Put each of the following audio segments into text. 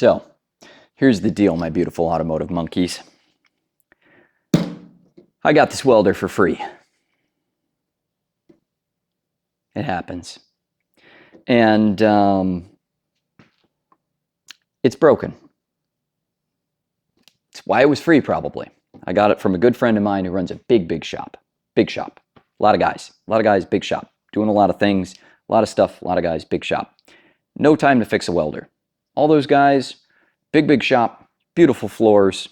So, here's the deal, my beautiful automotive monkeys. I got this welder for free. It happens. And it's broken. It's why it was free, probably. I got it from a good friend of mine who runs a big shop. Big shop. A lot of guys, big shop. Doing a lot of things, a lot of stuff, a lot of guys, big shop. No time to fix a welder. All those guys, big shop, beautiful floors.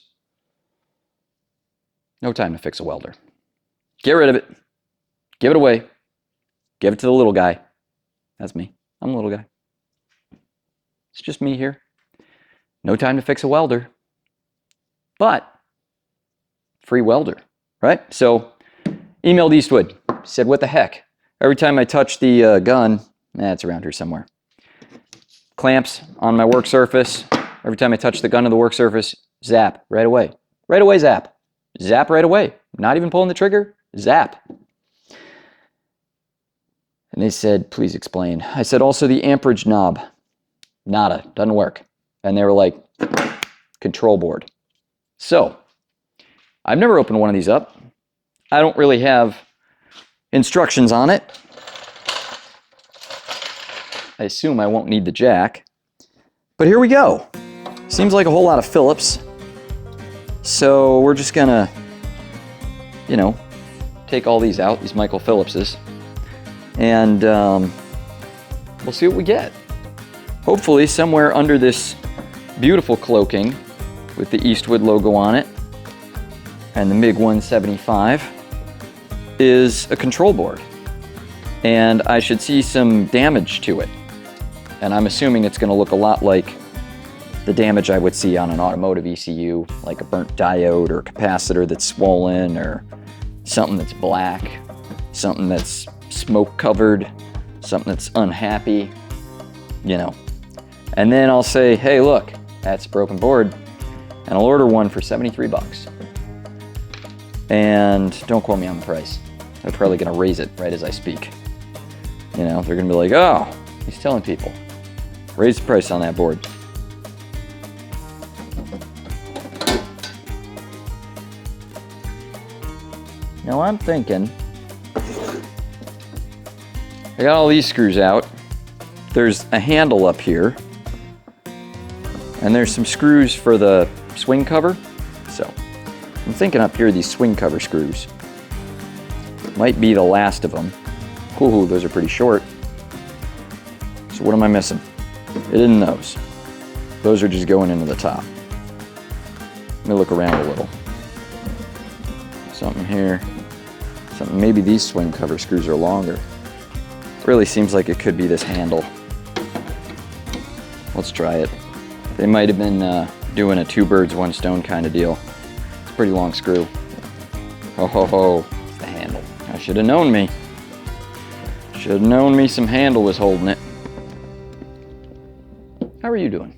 No time to fix a welder. Get rid of it. Give it away. Give it to the little guy. That's me. I'm a little guy. It's just me here. No time to fix a welder. But free welder, right? So emailed Eastwood. Said, what the heck? Every time I touch the gun, it's around here somewhere. Clamps on my work surface. Every time I touch the gun to the work surface, zap, right away. Right away, zap. Zap right away. Not even pulling the trigger, zap. And they said, please explain. I said, also the amperage knob. Nada, doesn't work. And they were like, control board. So, I've never opened one of these up. I don't really have instructions on it. I assume I won't need the jack. But here we go. Seems like a whole lot of Phillips. So we're just gonna, take all these out, these Michael Phillipses, and we'll see what we get. Hopefully somewhere under this beautiful cloaking with the Eastwood logo on it and the MIG 175 is a control board. And I should see some damage to it. And I'm assuming it's going to look a lot like the damage I would see on an automotive ECU, like a burnt diode or capacitor that's swollen, or something that's black, something that's smoke covered, something that's unhappy, And then I'll say, hey, look, that's a broken board, and I'll order one for 73 bucks. And don't quote me on the price. They're probably going to raise it right as I speak. They're going to be like, oh, he's telling people. Raise the price on that board. Now I'm thinking, I got all these screws out. There's a handle up here. And there's some screws for the swing cover. So I'm thinking up here, these swing cover screws might be the last of them. Ooh, those are pretty short. So what am I missing? It isn't those. Those are just going into the top. Let me look around a little. Something here. Something, maybe these swing cover screws are longer. Really seems like it could be this handle. Let's try it. They might have been doing a two birds, one stone kind of deal. It's a pretty long screw. Ho ho ho, it's the handle. I should have known me. Should have known me some handle was holding it. How are you doing?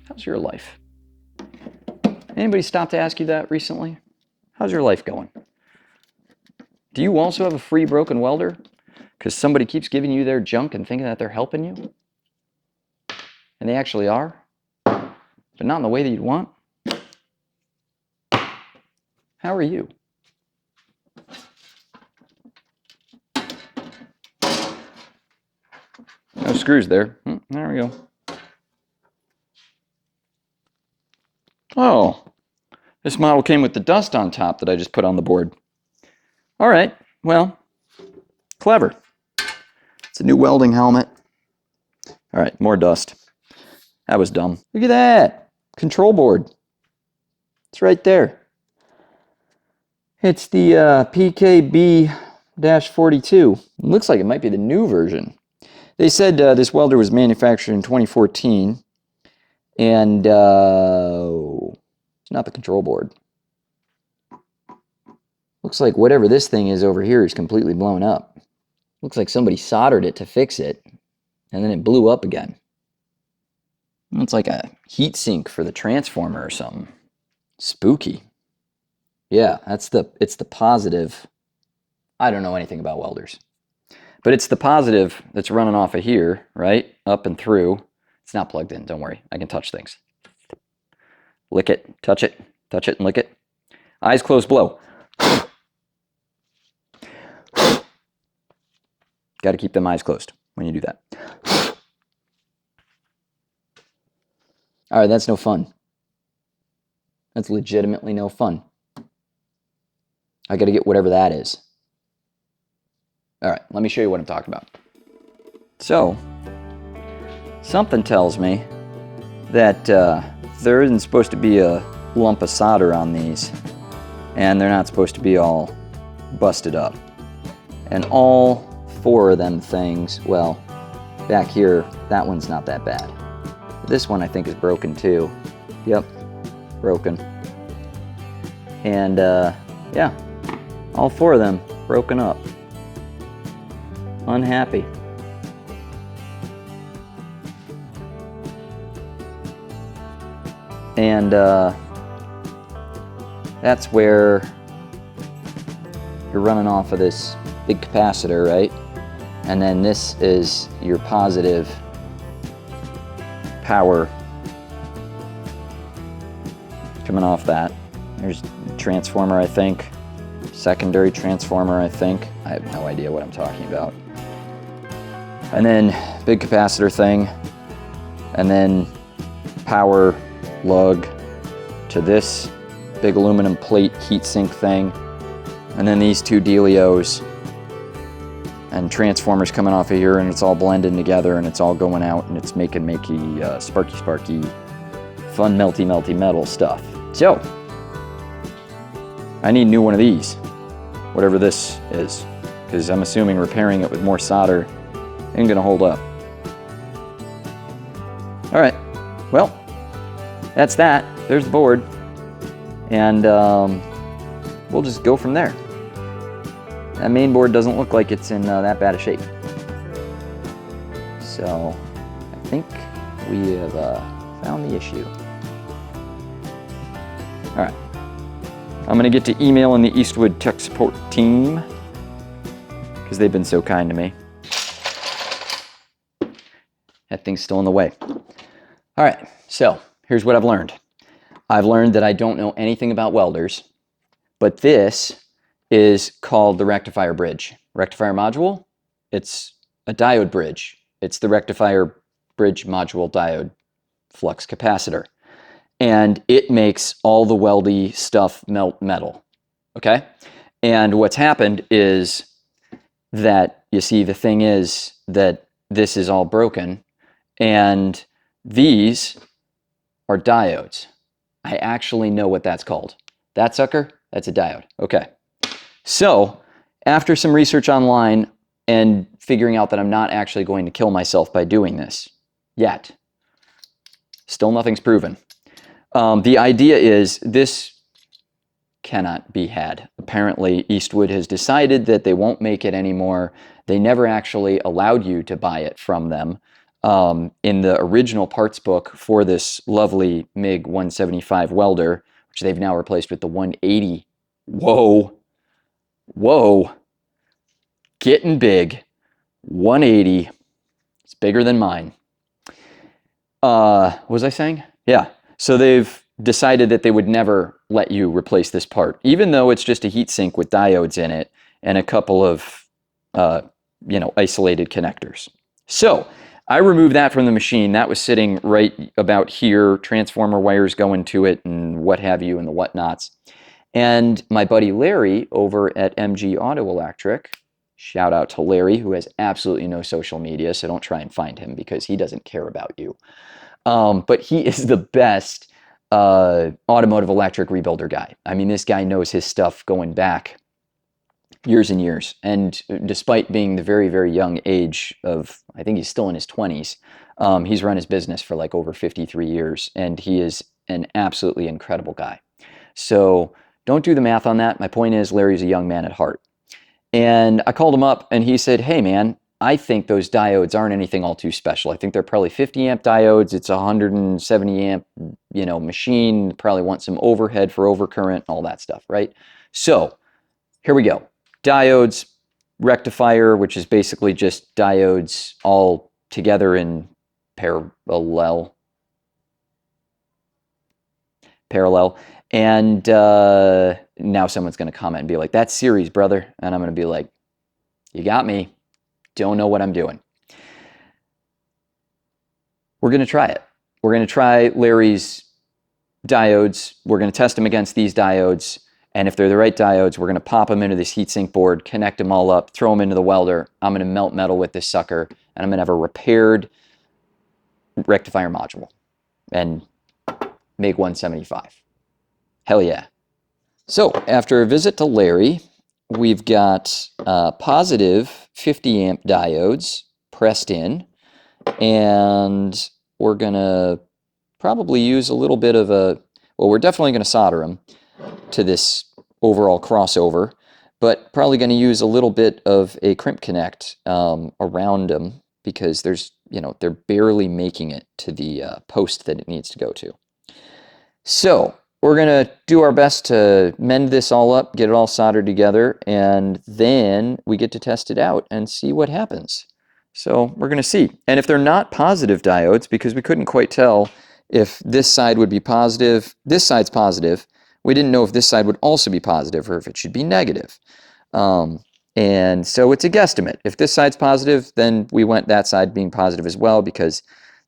How's your life? Anybody stop to ask you that recently? How's your life going? Do you also have a free broken welder? Because somebody keeps giving you their junk and thinking that they're helping you? And they actually are? But not in the way that you'd want? How are you? No screws there. There we go. Oh, this model came with the dust on top that I just put on the board. All right, well, clever. It's a new welding helmet. All right, more dust. That was dumb. Look at that. Control board. It's right there. It's the PKB-42. It looks like it might be the new version. They said this welder was manufactured in 2014. And it's not the control board. Looks like whatever this thing is over here is completely blown up. Looks like somebody soldered it to fix it, and then it blew up again. It's like a heat sink for the transformer or something. Spooky. Yeah, it's the positive. I don't know anything about welders. But it's the positive that's running off of here, right? Up and through. It's not plugged in, don't worry. I can touch things. Lick it, touch it and lick it. Eyes closed, blow. Got to keep them eyes closed when you do that. All right, that's no fun. That's legitimately no fun. I got to get whatever that is. All right, let me show you what I'm talking about. So, something tells me that there isn't supposed to be a lump of solder on these, and they're not supposed to be all busted up. And all 4 of them things, well, back here, that one's not that bad. This one I think is broken too. Yep, broken. And yeah, all 4 of them broken up. Unhappy. And that's where you're running off of this big capacitor, right? And then this is your positive power coming off that. There's a transformer, I think. Secondary transformer, I think. I have no idea what I'm talking about. And then big capacitor thing. And then power lug to this big aluminum plate heatsink thing. And then these 2 dealios. And transformers coming off of here, and it's all blending together, and it's all going out, and it's making sparky, fun, melty metal stuff. So, I need a new one of these, whatever this is, because I'm assuming repairing it with more solder ain't gonna hold up. All right, well, that's that. There's the board, and we'll just go from there. That main board doesn't look like it's in that bad a shape. So, I think we have found the issue. All right. I'm going to get to emailing the Eastwood tech support team because they've been so kind to me. That thing's still in the way. All right, so here's what I've learned. I've learned that I don't know anything about welders, but this is called the rectifier bridge. Rectifier module, it's a diode bridge. It's the rectifier bridge module diode flux capacitor. And it makes all the weldy stuff melt metal, okay? And what's happened is that, you see, the thing is that this is all broken, and these are diodes. I actually know what that's called. That sucker, that's a diode, okay. So, after some research online and figuring out that I'm not actually going to kill myself by doing this yet, still nothing's proven. The idea is this cannot be had. Apparently, Eastwood has decided that they won't make it anymore. They never actually allowed you to buy it from them. In the original parts book for this lovely MIG 175 welder, which they've now replaced with the 180. Whoa. Whoa. Getting big. 180. It's bigger than mine. What was I saying? Yeah. So they've decided that they would never let you replace this part, even though it's just a heatsink with diodes in it and a couple of, isolated connectors. So I removed that from the machine. That was sitting right about here, transformer wires going to it and what have you and the whatnots. And my buddy Larry over at MG Auto Electric, shout out to Larry, who has absolutely no social media, so don't try and find him because he doesn't care about you. But he is the best automotive electric rebuilder guy. I mean, this guy knows his stuff going back years and years. And despite being the very, very young age of, I think he's still in his 20s, he's run his business for like over 53 years. And he is an absolutely incredible guy. So don't do the math on that. My point is, Larry's a young man at heart. And I called him up and he said, hey man, I think those diodes aren't anything all too special. I think they're probably 50 amp diodes. It's a 170 amp, machine. Probably want some overhead for overcurrent, all that stuff, right? So here we go. Diodes, rectifier, which is basically just diodes all together in parallel. And now someone's going to comment and be like, that's series, brother. And I'm going to be like, you got me. Don't know what I'm doing. We're going to try it. We're going to try Larry's diodes. We're going to test them against these diodes. And if they're the right diodes, we're going to pop them into this heatsink board, connect them all up, throw them into the welder. I'm going to melt metal with this sucker, and I'm going to have a repaired rectifier module and MIG 175. Hell yeah. So after a visit to Larry, we've got positive 50 amp diodes pressed in, and we're going to probably use a little bit of a, well, we're definitely going to solder them to this overall crossover, but probably going to use a little bit of a crimp connect around them because there's, you know, they're barely making it to the post that it needs to go to. So we're going to do our best to mend this all up, get it all soldered together, and then we get to test it out and see what happens. So we're going to see. And if they're not positive diodes, because we couldn't quite tell if this side would be positive, this side's positive, we didn't know if this side would also be positive or if it should be negative. And so it's a guesstimate. If this side's positive, then we went that side being positive as well, because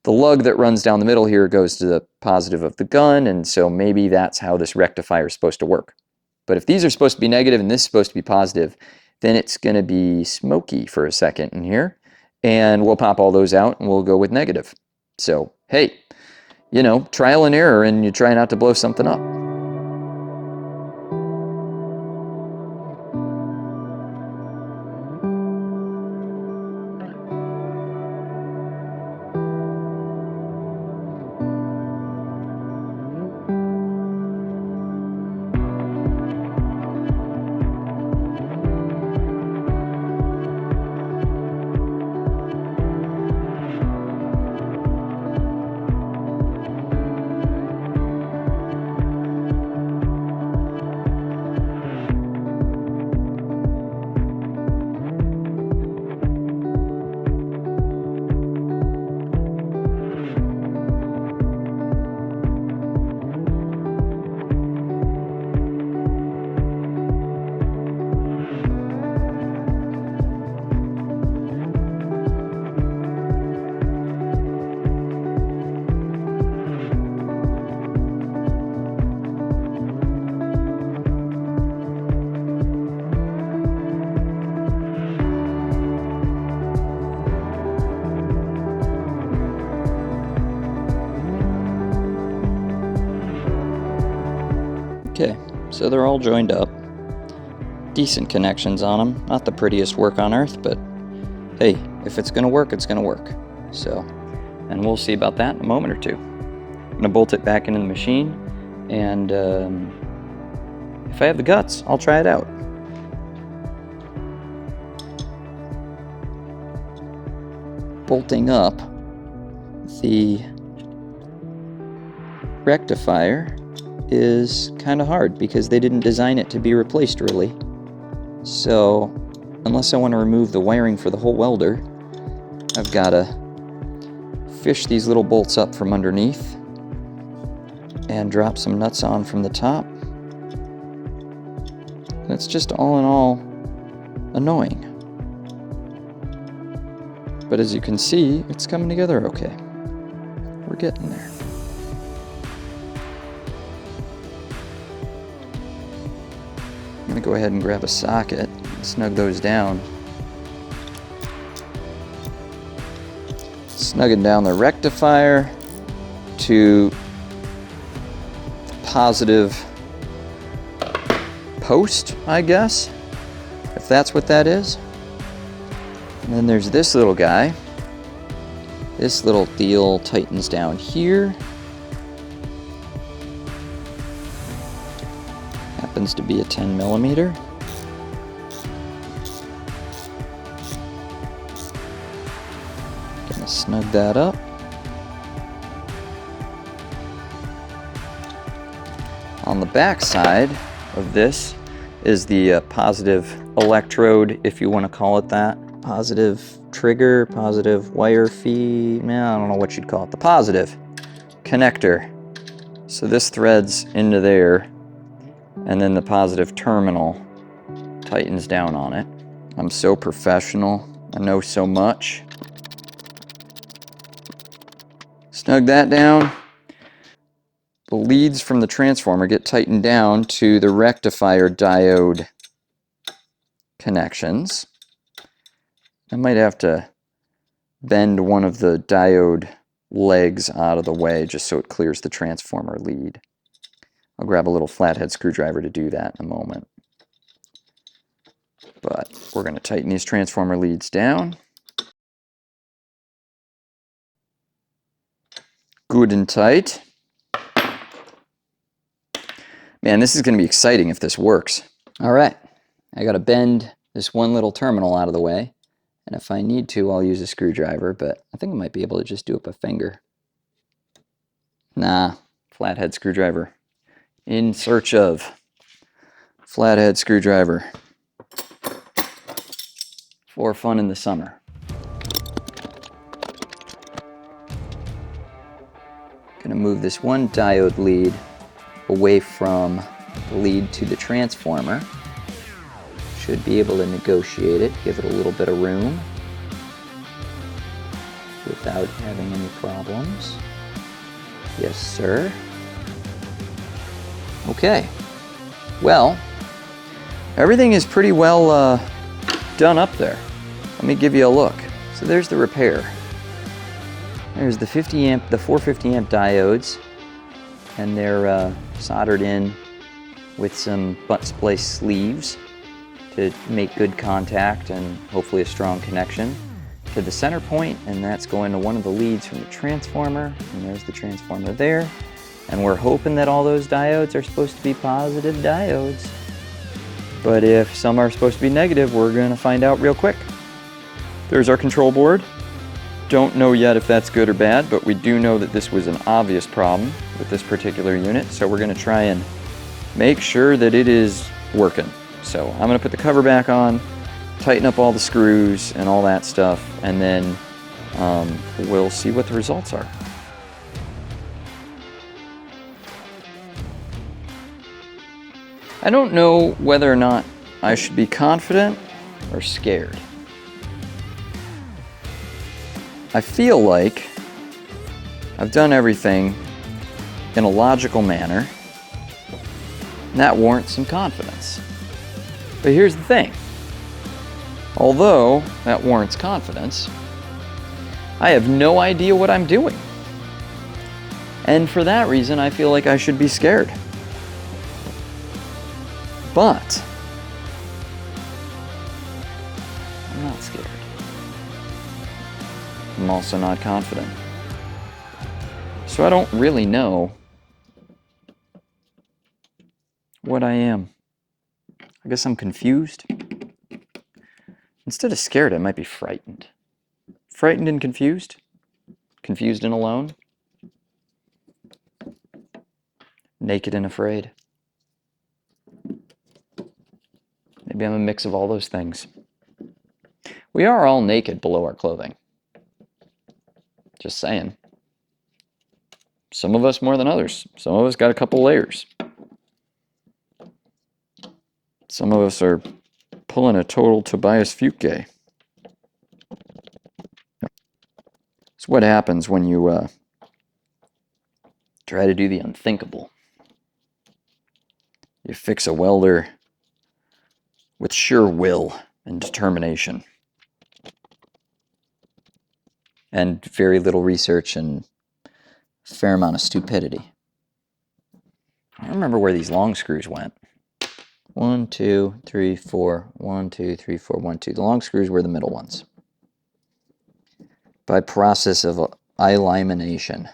the lug that runs down the middle here goes to the positive of the gun, and so maybe that's how this rectifier is supposed to work. But if these are supposed to be negative and this is supposed to be positive, then it's going to be smoky for a second in here, and we'll pop all those out and we'll go with negative. So, hey, you know, trial and error, and you try not to blow something up. Okay, so they're all joined up. Decent connections on them. Not the prettiest work on earth, but hey, if it's gonna work, it's gonna work. So, and we'll see about that in a moment or two. I'm gonna bolt it back into the machine, and if I have the guts, I'll try it out. Bolting up the rectifier is kind of hard because they didn't design it to be replaced really. So unless I want to remove the wiring for the whole welder, I've got to fish these little bolts up from underneath and drop some nuts on from the top. And it's just all in all annoying. But as you can see, it's coming together okay. We're getting there. I'm going to go ahead and grab a socket and snug those down. Snugging down the rectifier to positive post, I guess, if that's what that is. And then there's this little guy. This little deal tightens down here. Happens to be a 10 millimeter. Gonna snug that up. On the back side of this is the positive electrode, if you want to call it that. Positive trigger, positive wire feed, I don't know what you'd call it, the positive connector. So this threads into there, and then the positive terminal tightens down on it. I'm so professional, I know so much. Snug that down. The leads from the transformer get tightened down to the rectifier diode connections. I might have to bend one of the diode legs out of the way just so it clears the transformer lead. I'll grab a little flathead screwdriver to do that in a moment. But we're going to tighten these transformer leads down. Good and tight. Man, this is going to be exciting if this works. All right, I got to bend this one little terminal out of the way. And if I need to, I'll use a screwdriver, but I think I might be able to just do it with a finger. Nah, flathead screwdriver. In search of flathead screwdriver for fun in the summer. Gonna move this one diode lead away from the lead to the transformer. Should be able to negotiate it, give it a little bit of room without having any problems. Yes, sir. Okay. Well, everything is pretty well done up there. Let me give you a look. So there's the repair. There's the 50 amp, the 450 amp diodes, and they're soldered in with some butt splice sleeves to make good contact and hopefully a strong connection to the center point, and that's going to one of the leads from the transformer, and there's the transformer there. And we're hoping that all those diodes are supposed to be positive diodes. But if some are supposed to be negative, we're going to find out real quick. There's our control board. Don't know yet if that's good or bad, but we do know that this was an obvious problem with this particular unit, so we're going to try and make sure that it is working. So I'm going to put the cover back on, tighten up all the screws and all that stuff, and then we'll see what the results are. I don't know whether or not I should be confident or scared. I feel like I've done everything in a logical manner, and that warrants some confidence. But here's the thing. Although that warrants confidence, I have no idea what I'm doing. And for that reason, I feel like I should be scared. But I'm not scared. I'm also not confident. So I don't really know what I am. I guess I'm confused. Instead of scared, I might be frightened. Frightened and confused? Confused and alone? Naked and afraid? Maybe I'm a mix of all those things. We are all naked below our clothing. Just saying. Some of us more than others. Some of us got a couple layers. Some of us are pulling a total Tobias Fuke. It's what happens when you try to do the unthinkable. You fix a welder with sure will and determination. And very little research and a fair amount of stupidity. I don't remember where these long screws went. 1, 2, 3, 4. 1, 2, 3, 4, 1, 2. The long screws were the middle ones. By process of elimination.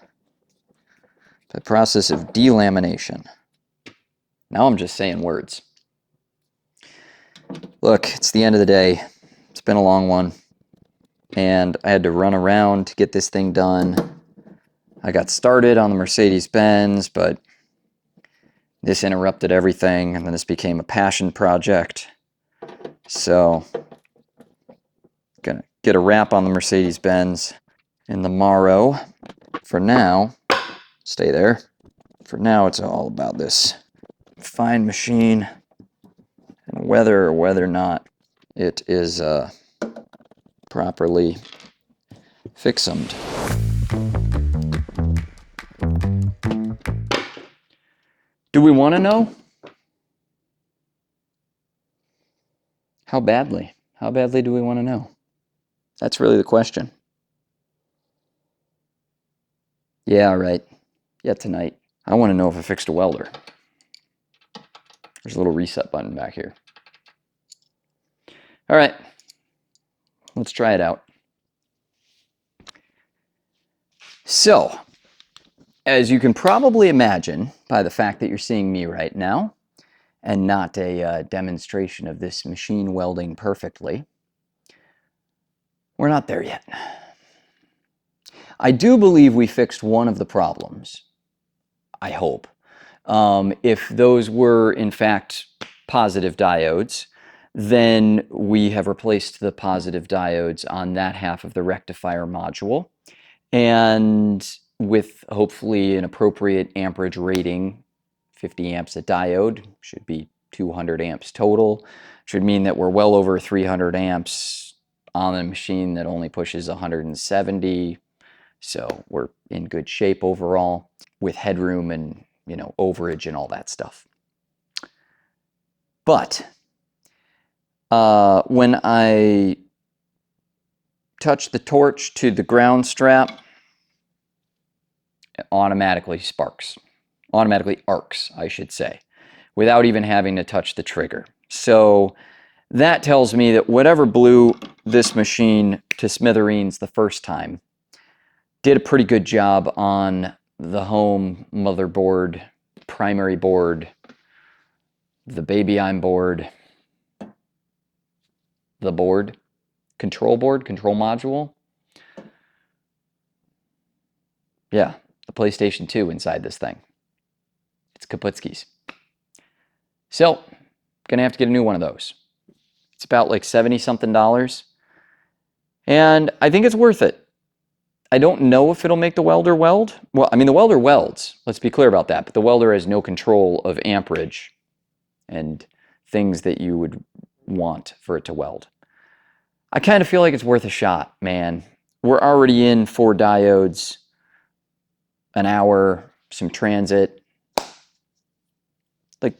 By process of delamination. Now I'm just saying words. Look, it's the end of the day. It's been a long one. And I had to run around to get this thing done. I got started on the Mercedes-Benz, but this interrupted everything, and then this became a passion project. So, gonna get a wrap on the Mercedes-Benz in the morrow. For now, stay there. For now, it's all about this fine machine and whether or whether or not it is properly fixumed. Do we want to know? How badly? How badly do we want to know? That's really the question. Yeah, right. Yeah, tonight. I want to know if I fixed a welder. There's a little reset button back here. All right. Let's try it out. So, as you can probably imagine by the fact that you're seeing me right now, and not a demonstration of this machine welding perfectly, we're not there yet. I do believe we fixed one of the problems, I hope. If those were, in fact, positive diodes, then we have replaced the positive diodes on that half of the rectifier module. And with hopefully an appropriate amperage rating, 50 amps a diode, should be 200 amps total, should mean that we're well over 300 amps on a machine that only pushes 170. So we're in good shape overall with headroom and, you know, overage and all that stuff. But when I touch the torch to the ground strap, it automatically sparks. Automatically arcs, I should say, without even having to touch the trigger. So that tells me that whatever blew this machine to smithereens the first time did a pretty good job on the home motherboard, primary board, the baby I'm board, the board, control module. Yeah, the PlayStation 2 inside this thing. It's Kaputski's. So, gonna have to get a new one of those. It's about like $70-something. And I think it's worth it. I don't know if it'll make the welder weld. Well, I mean, the welder welds. Let's be clear about that. But the welder has no control of amperage and things that you would want for it to weld. I kind of feel like it's worth a shot, man. We're already in 4 diodes, an hour, some transit. Like,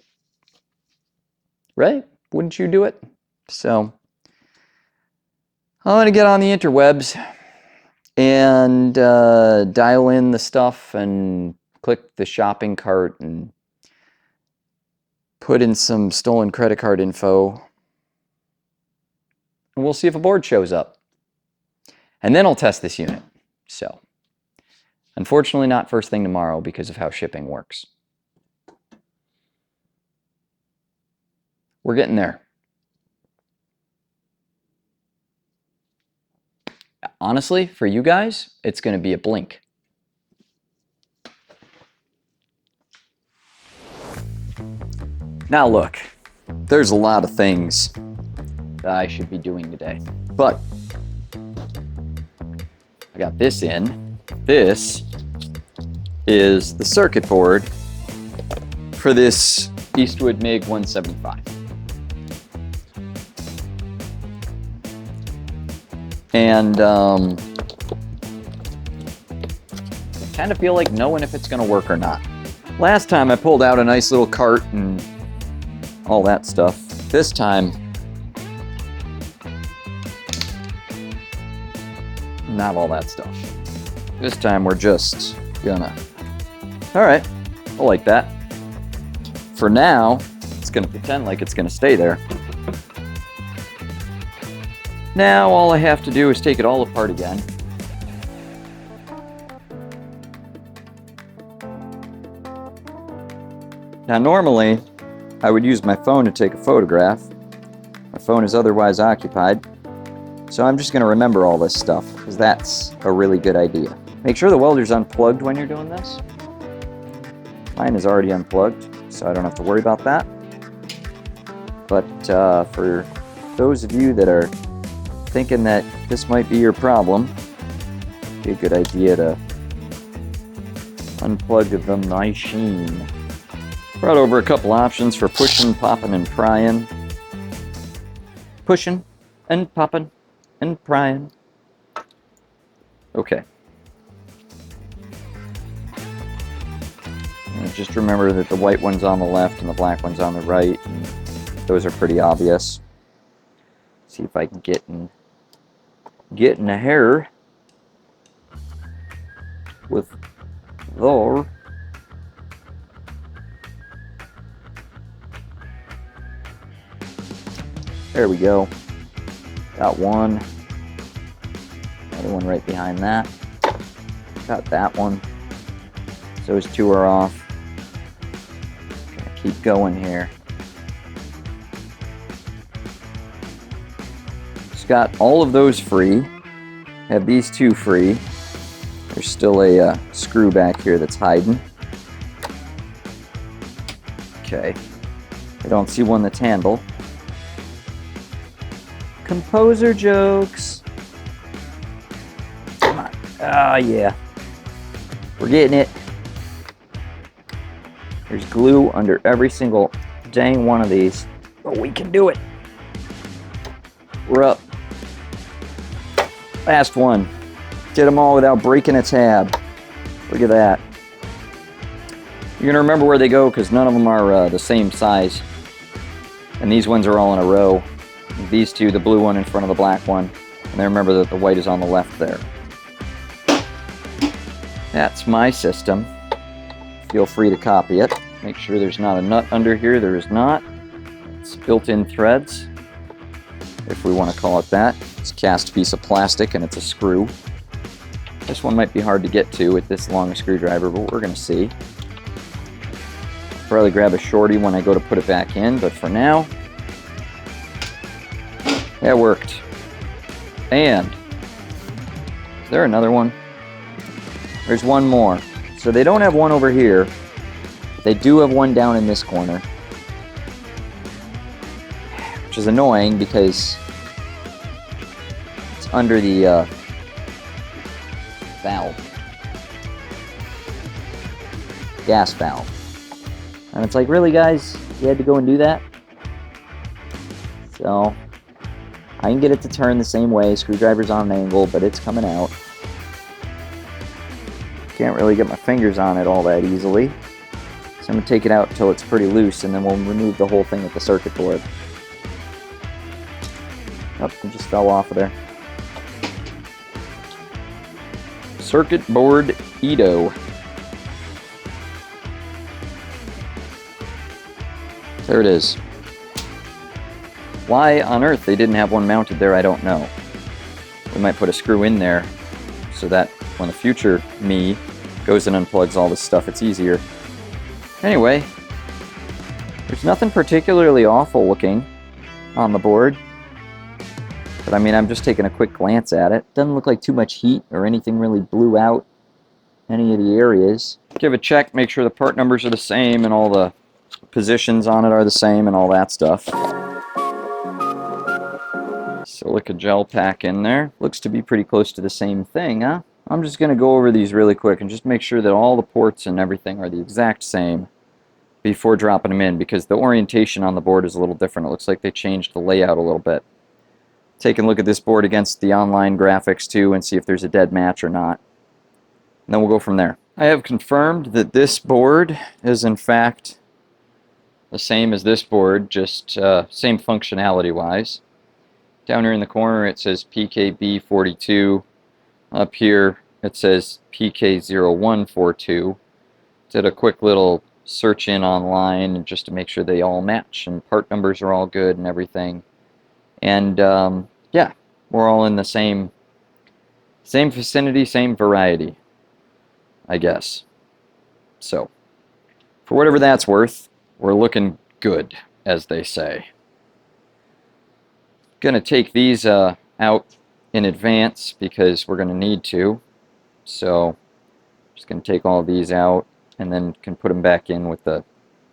right? Wouldn't you do it? So, I'm going to get on the interwebs and dial in the stuff and click the shopping cart and put in some stolen credit card info. And we'll see if a board shows up. And then I'll test this unit. So, unfortunately not first thing tomorrow because of how shipping works. We're getting there. Honestly, for you guys, it's going to be a blink. Now look, there's a lot of things that I should be doing today, but I got this in. This is the circuit board for this Eastwood MIG 175. And I kind of feel like knowing if it's going to work or not. Last time I pulled out a nice little cart and all that stuff. This time, not all that stuff. This time we're just gonna... Alright, I like that. For now, it's gonna pretend like it's gonna stay there. Now all I have to do is take it all apart again. Now normally, I would use my phone to take a photograph. My phone is otherwise occupied. So I'm just going to remember all this stuff, because that's a really good idea. Make sure the welder's unplugged when you're doing this. Mine is already unplugged, so I don't have to worry about that. But for those of you that are thinking that this might be your problem, it'd be a good idea to unplug the machine. Brought over a couple options for pushing, popping, and prying. Pushing and popping and prying. Okay. And just remember that the white one's on the left and the black one's on the right. And those are pretty obvious. See if I can get in the hair with there. There we go. Got one. Another one right behind that. Got that one. So those two are off. Gonna keep going here. Just got all of those free. Have these two free. There's still a screw back here that's hiding. Okay. I don't see one that's handle. Composer jokes. Come on. Oh, yeah. We're getting it. There's glue under every single dang one of these. But we can do it. We're up. Last one. Did them all without breaking a tab. Look at that. You're going to remember where they go because none of them are the same size. And these ones are all in a row. These two, the blue one in front of the black one. And then remember that the white is on the left there. That's my system. Feel free to copy it. Make sure there's not a nut under here. There is not. It's built-in threads, if we want to call it that. It's a cast piece of plastic and it's a screw. This one might be hard to get to with this long screwdriver, but we're going to see. Probably grab a shorty when I go to put it back in, but for now, that worked. And is there another one? There's one more. So they don't have one over here. They do have one down in this corner, which is annoying because it's under the valve, gas valve. And it's like, really guys, you had to go and do that? So I can get it to turn the same way. Screwdriver's on an angle, but it's coming out. Can't really get my fingers on it all that easily. So I'm going to take it out until it's pretty loose, and then we'll remove the whole thing with the circuit board. Oh, it just fell off of there. Circuit board Edo. There it is. Why on earth they didn't have one mounted there, I don't know. We might put a screw in there so that when the future me goes and unplugs all this stuff, it's easier. Anyway, there's nothing particularly awful looking on the board. But I mean, I'm just taking a quick glance at it. Doesn't look like too much heat or anything really blew out any of the areas. Give a check, make sure the part numbers are the same and all the positions on it are the same and all that stuff. Silica gel pack in there. Looks to be pretty close to the same thing, huh? I'm just going to go over these really quick and just make sure that all the ports and everything are the exact same before dropping them in, because the orientation on the board is a little different. It looks like they changed the layout a little bit. Take a look at this board against the online graphics too and see if there's a dead match or not. And then we'll go from there. I have confirmed that this board is in fact the same as this board, just same functionality wise. Down here in the corner it says PKB42. Up here it says PK0142. Did a quick little search in online just to make sure they all match and part numbers are all good and everything. And yeah, we're all in the same vicinity, same variety, I guess. So, for whatever that's worth, we're looking good, as they say. Gonna take these out in advance because we're gonna need to. So, just gonna take all of these out and then can put them back in with the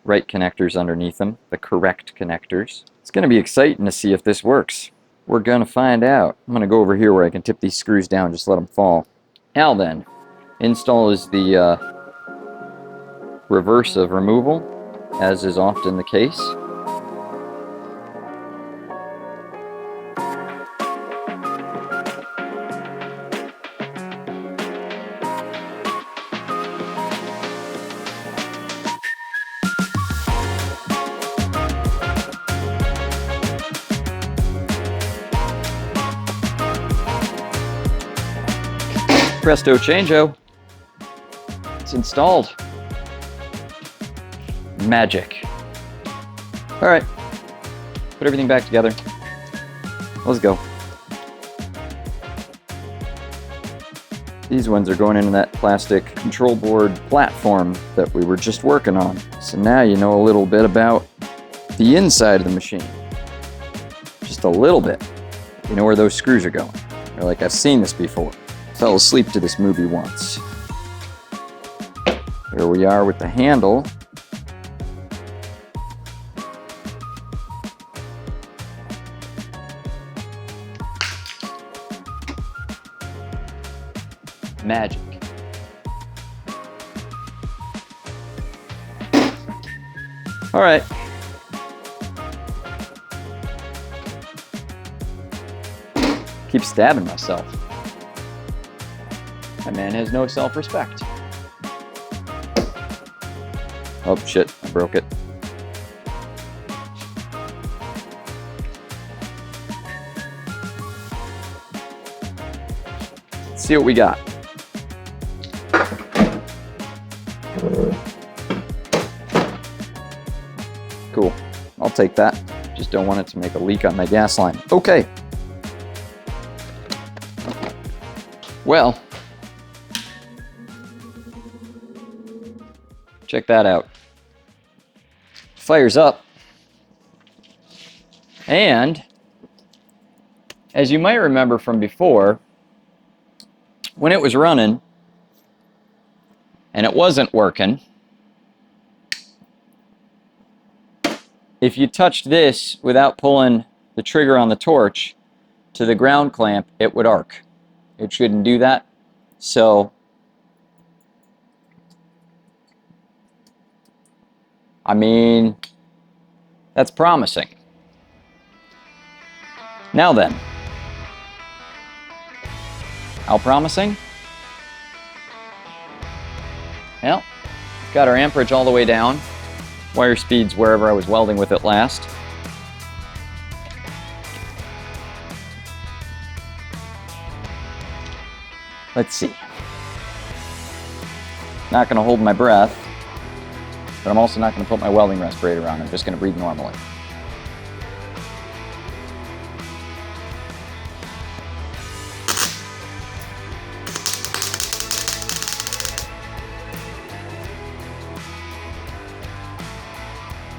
right connectors underneath them, the correct connectors. It's gonna be exciting to see if this works. We're gonna find out. I'm gonna go over here where I can tip these screws down, just let them fall. Now then, install is the reverse of removal, as is often the case. Presto changeo. It's installed. Magic. All right, put everything back together. Let's go. These ones are going into that plastic control board platform that we were just working on. So now you know a little bit about the inside of the machine. Just a little bit. You know where those screws are going. You're like, I've seen this before. Fell asleep to this movie once. Here we are with the handle. Magic. All right. Keep stabbing myself. That man has no self-respect. Oh shit, I broke it. Let's see what we got. Cool, I'll take that. Just don't want it to make a leak on my gas line. Okay. Well, check that out. Fires up. And as you might remember from before, when it was running and it wasn't working, if you touched this without pulling the trigger on the torch to the ground clamp, it would arc. It shouldn't do that. So I mean, that's promising. Now then, how promising? Well, got our amperage all the way down. Wire speeds wherever I was welding with it last. Let's see. Not going to hold my breath, but I'm also not going to put my welding respirator on. I'm just going to breathe normally.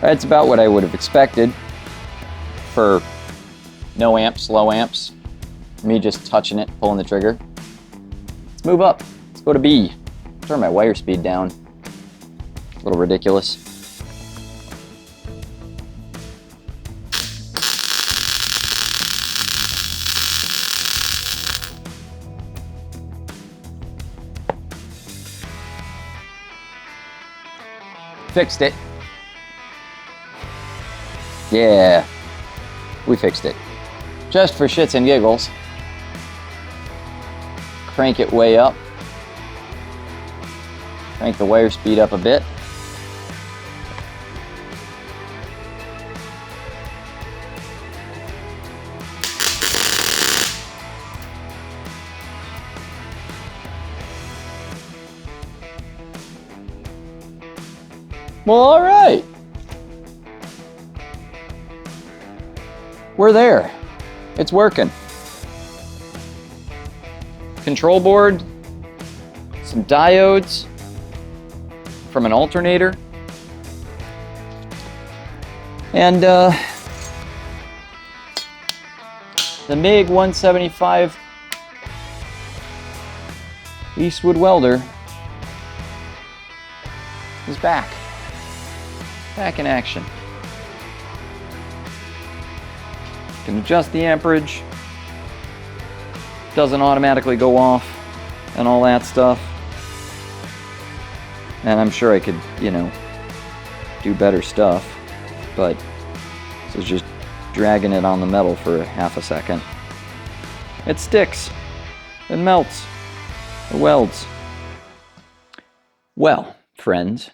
That's about what I would have expected for no amps, low amps. Me just touching it, pulling the trigger. Let's move up. Let's go to B. Turn my wire speed down. A little ridiculous. Fixed it. Yeah, we fixed it. Just for shits and giggles. Crank it way up. Crank the wire speed up a bit. Well, all right. We're there. It's working. Control board, some diodes from an alternator, and the MIG 175 Eastwood welder is back in action. Can adjust the amperage, doesn't automatically go off and all that stuff. And I'm sure I could, you know, do better stuff, but this is just dragging it on the metal for half a second. It sticks, it melts, it welds. Well, friends,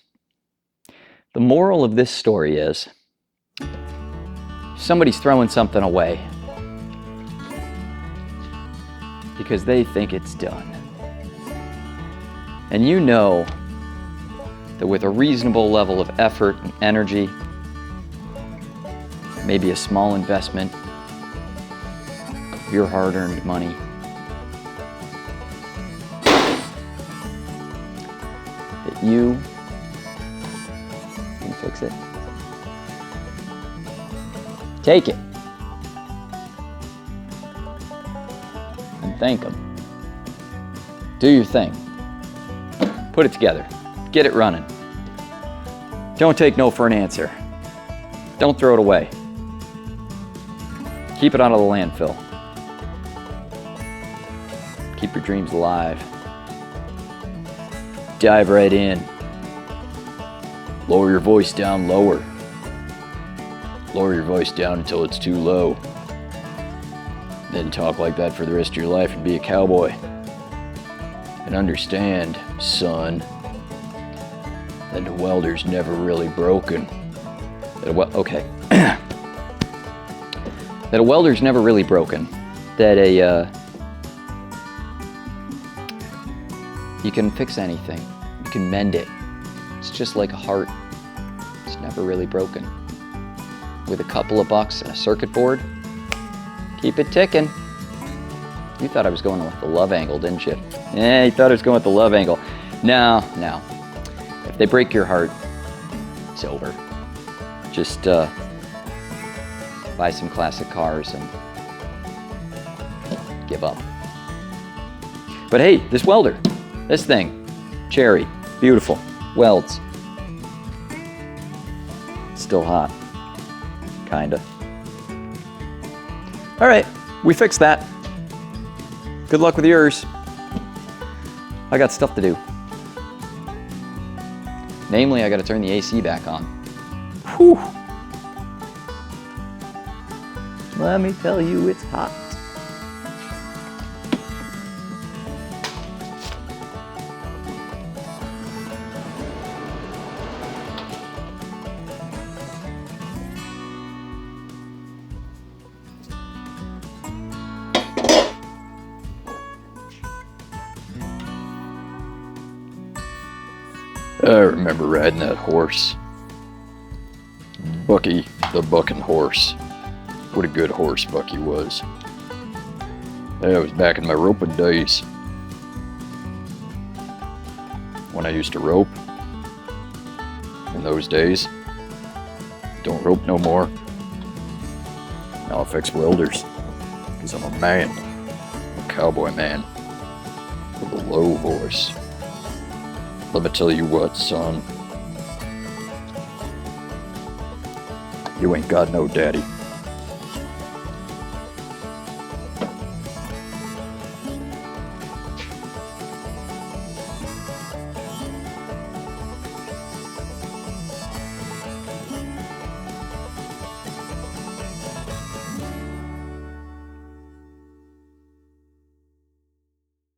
the moral of this story is somebody's throwing something away because they think it's done. And you know that with a reasonable level of effort and energy, maybe a small investment of your hard-earned money, that you can fix it. Take it and thank them. Do your thing. Put it together. Get it running. Don't take no for an answer. Don't throw it away. Keep it out of the landfill. Keep your dreams alive. Dive right in. Lower your voice down lower. Lower your voice down until it's too low. Then talk like that for the rest of your life and be a cowboy. And understand, son, that a welder's never really broken. Okay. That a welder's never really broken. That you can fix anything. You can mend it. It's just like a heart. It's never really broken. With a couple of bucks and a circuit board, keep it ticking. You thought I was going with the love angle, didn't you? Yeah, you thought I was going with the love angle. No. If they break your heart, it's over. Just buy some classic cars and give up. But hey, this welder, this thing, cherry, beautiful, welds. Still hot, kinda. All right, we fixed that. Good luck with yours. I got stuff to do. Namely, I gotta turn the AC back on. Whew. Let me tell you, it's hot. I remember riding that horse. Bucky, the bucking horse. What a good horse Bucky was. That was back in my roping days. When I used to rope. In those days. Don't rope no more. Now I fix welders. Because I'm a man. I'm a cowboy man. With a low voice. Let me tell you what, son. You ain't got no daddy.